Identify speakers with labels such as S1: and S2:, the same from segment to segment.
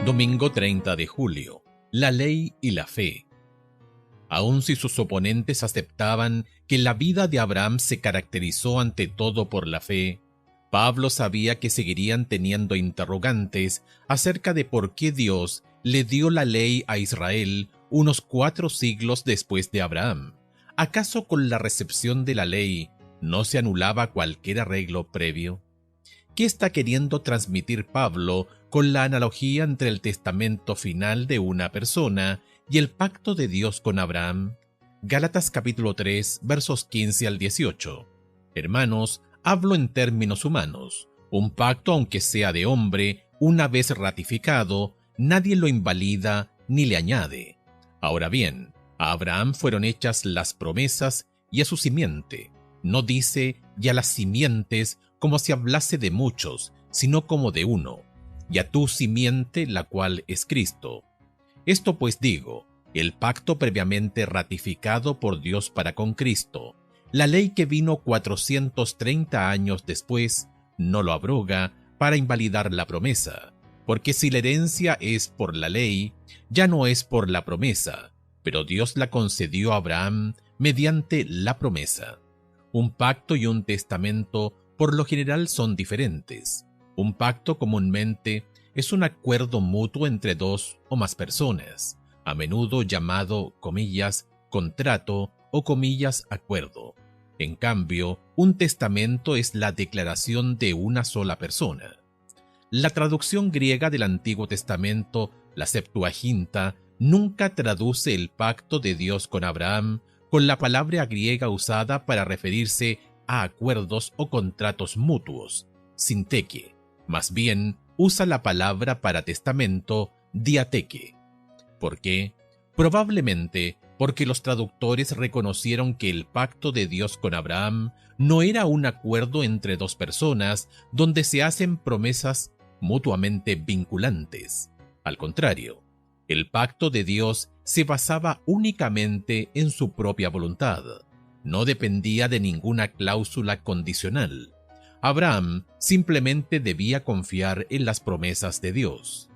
S1: Domingo 30 de julio. La ley y la fe. Aun si sus oponentes aceptaban que la vida de Abraham se caracterizó ante todo por la fe, Pablo sabía que seguirían teniendo interrogantes acerca de por qué Dios le dio la ley a Israel unos 4 siglos después de Abraham. ¿Acaso con la recepción de la ley no se anulaba cualquier arreglo previo? ¿Qué está queriendo transmitir Pablo con la analogía entre el testamento final de una persona y el pacto de Dios con Abraham? Gálatas capítulo 3, versos 15 al 18. Hermanos, hablo en términos humanos. Un pacto, aunque sea de hombre, una vez ratificado, nadie lo invalida ni le añade. Ahora bien, a Abraham fueron hechas las promesas y a su simiente. No dice y a las simientes como si hablase de muchos, sino como de uno, y a tu simiente, la cual es Cristo. Esto pues digo, el pacto previamente ratificado por Dios para con Cristo, la ley que vino 430 años después, no lo abroga para invalidar la promesa, porque si la herencia es por la ley, ya no es por la promesa, pero Dios la concedió a Abraham mediante la promesa. Un pacto y un testamento por lo general son diferentes. Un pacto comúnmente es un acuerdo mutuo entre dos o más personas, a menudo llamado, comillas, contrato o comillas, acuerdo. En cambio, un testamento es la declaración de una sola persona. La traducción griega del Antiguo Testamento, la Septuaginta, nunca traduce el pacto de Dios con Abraham con la palabra griega usada para referirse a acuerdos o contratos mutuos, sinteke. Más bien, usa la palabra para testamento, diateke. ¿Por qué? Probablemente porque los traductores reconocieron que el pacto de Dios con Abraham no era un acuerdo entre dos personas donde se hacen promesas mutuamente vinculantes. Al contrario, el pacto de Dios se basaba únicamente en su propia voluntad. No dependía de ninguna cláusula condicional. Abraham simplemente debía confiar en las promesas de Dios.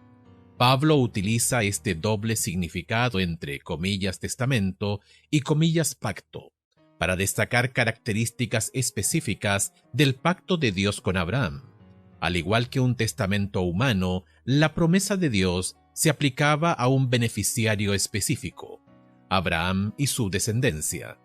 S1: Pablo utiliza este doble significado entre comillas testamento y comillas pacto para destacar características específicas del pacto de Dios con Abraham. Al igual que un testamento humano, la promesa de Dios se aplicaba a un beneficiario específico, Abraham y su descendencia.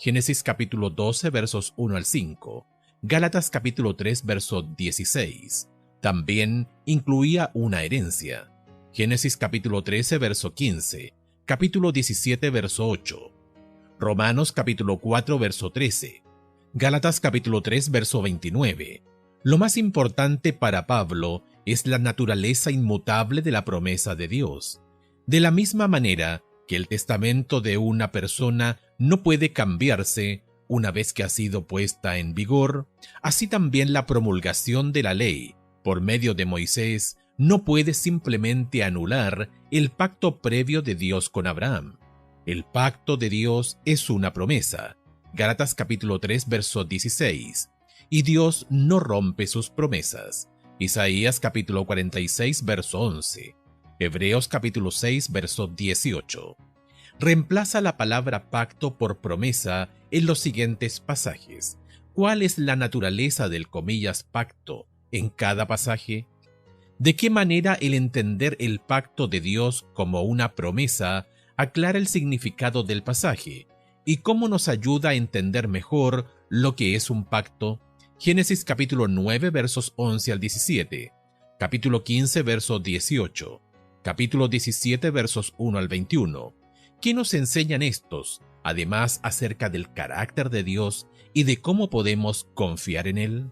S1: Génesis capítulo 12 versos 1 al 5, Gálatas capítulo 3 verso 16. También incluía una herencia. Génesis capítulo 13 verso 15, capítulo 17 verso 8, Romanos capítulo 4 verso 13, Gálatas capítulo 3 verso 29. Lo más importante para Pablo es la naturaleza inmutable de la promesa de Dios. De la misma manera que el testamento de una persona no puede cambiarse una vez que ha sido puesta en vigor, así también la promulgación de la ley por medio de Moisés no puede simplemente anular el pacto previo de Dios con Abraham. El pacto de Dios es una promesa. Gálatas capítulo 3 verso 16. Y Dios no rompe sus promesas. Isaías capítulo 46 verso 11. Hebreos capítulo 6 verso 18. Reemplaza la palabra pacto por promesa en los siguientes pasajes. ¿Cuál es la naturaleza del comillas pacto en cada pasaje? ¿De qué manera el entender el pacto de Dios como una promesa aclara el significado del pasaje? ¿Y cómo nos ayuda a entender mejor lo que es un pacto? Génesis capítulo 9 versos 11 al 17, capítulo 15 verso 18, capítulo 17 versos 1 al 21. ¿Qué nos enseñan estos, además acerca del carácter de Dios y de cómo podemos confiar en Él?